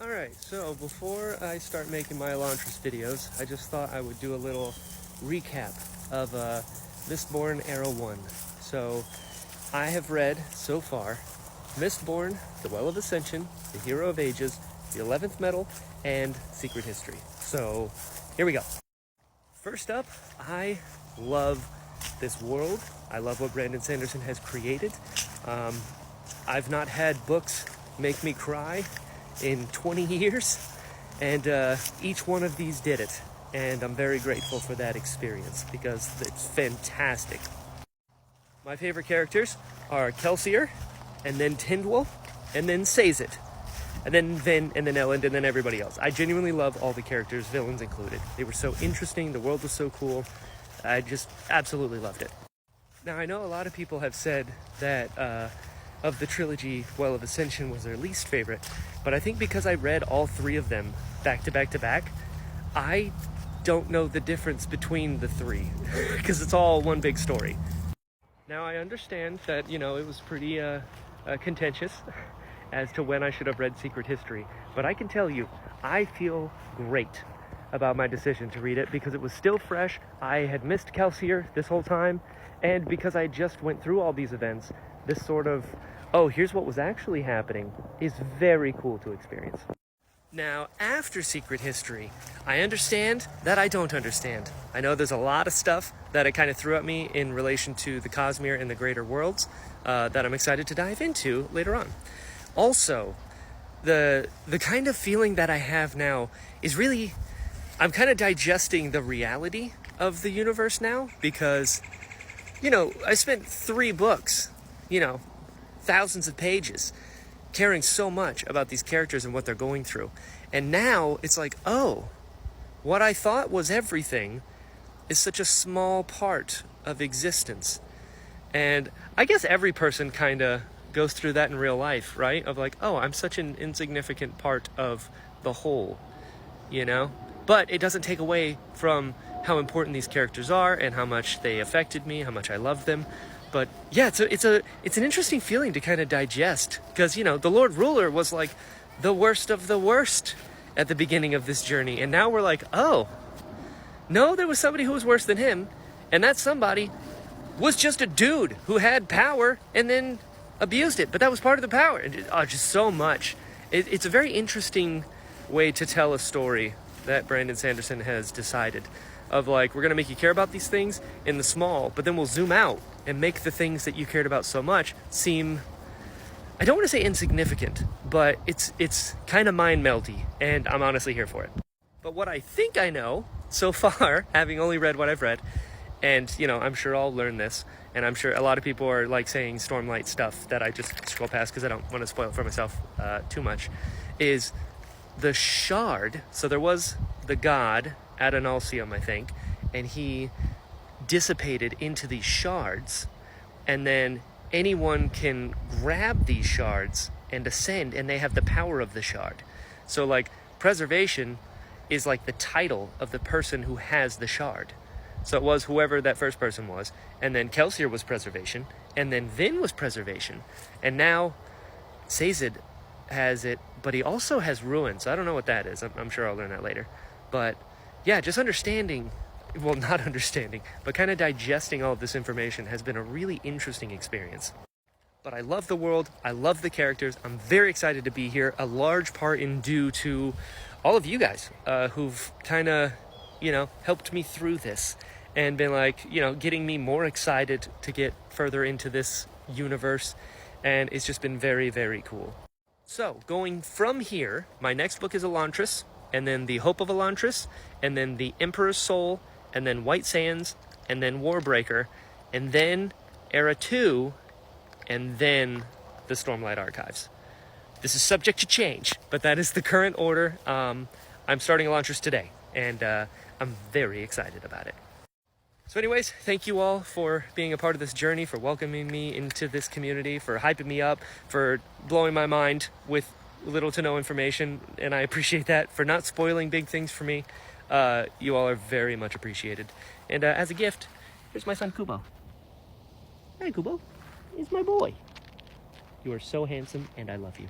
Alright, so before I start making my Elantris videos, I just thought I would do a little recap of Mistborn Era 1. So, I have read, so far, Mistborn, The Well of Ascension, The Hero of Ages, The 11th Metal, and Secret History. So, here we go. First up, I love this world. I love what Brandon Sanderson has created. I've not had books make me cry in 20 years, and each one of these did it, and I'm very grateful for that experience because it's fantastic. My favorite characters are Kelsier, and then Tindwyl, and then Sazed, and then Vin, and then Elend, and then everybody else. I genuinely love all the characters, villains included. They were so interesting, the world was so cool. I just absolutely loved it. Now, I know a lot of people have said that of the trilogy, Well of Ascension was their least favorite, but I think because I read all three of them back to back to back, I don't know the difference between the three, because it's all one big story. Now, I understand that, it was pretty contentious as to when I should have read Secret History, but I can tell you, I feel great about my decision to read it because it was still fresh. I had missed Kelsier this whole time, and because I just went through all these events, this sort of, oh, here's what was actually happening, is very cool to experience. Now, after Secret History, I understand that I don't understand. I know there's a lot of stuff that it kind of threw at me in relation to the Cosmere and the greater worlds that I'm excited to dive into later on. Also, the kind of feeling that I have now is really, I'm kind of digesting the reality of the universe now because, I spent 3 books, thousands of pages, caring so much about these characters and what they're going through. And now it's like, oh, what I thought was everything is such a small part of existence. And I guess every person kind of goes through that in real life, right? Of like, oh, I'm such an insignificant part of the whole, But it doesn't take away from how important these characters are and how much they affected me, how much I loved them. But yeah, it's an interesting feeling to kind of digest because, the Lord Ruler was like the worst of the worst at the beginning of this journey. And now we're like, oh, no, there was somebody who was worse than him. And that somebody was just a dude who had power and then abused it. But that was part of the power. And just so much. It's a very interesting way to tell a story that Brandon Sanderson has decided. Of like, we're going to make you care about these things in the small, but then we'll zoom out and make the things that you cared about so much seem, I don't want to say insignificant, but it's kind of mind-melty, and I'm honestly here for it. But what I think I know so far, having only read what I've read, and, I'm sure I'll learn this, and I'm sure a lot of people are like saying Stormlight stuff that I just scroll past because I don't want to spoil it for myself too much, is the shard. So there was the god Adonalsium, I think, and he dissipated into these shards, and then anyone can grab these shards and ascend, and they have the power of the shard. So like preservation is like the title of the person who has the shard. So it was whoever that first person was, and then Kelsier was preservation, and then Vin was preservation, and now Sazed has it, but he also has ruin. So I don't know what that is. I'm sure I'll learn that later. But yeah, just understanding, well, not understanding, but kind of digesting all of this information has been a really interesting experience. But I love the world. I love the characters. I'm very excited to be here. A large part in due to all of you guys who've kind of, helped me through this and been like, getting me more excited to get further into this universe. And it's just been very, very cool. So going from here, my next book is Elantris, and then The Hope of Elantris, and then The Emperor's Soul, and then White Sands, and then Warbreaker, and then Era 2, and then the Stormlight Archives. This is subject to change, but that is the current order. I'm starting Elantris today, and I'm very excited about it. So anyways, thank you all for being a part of this journey, for welcoming me into this community, for hyping me up, for blowing my mind with little to no information, and I appreciate that, for not spoiling big things for me. You all are very much appreciated. And as a gift, here's my son Kubo. Hi Kubo, it's my boy. You are so handsome, and I love you.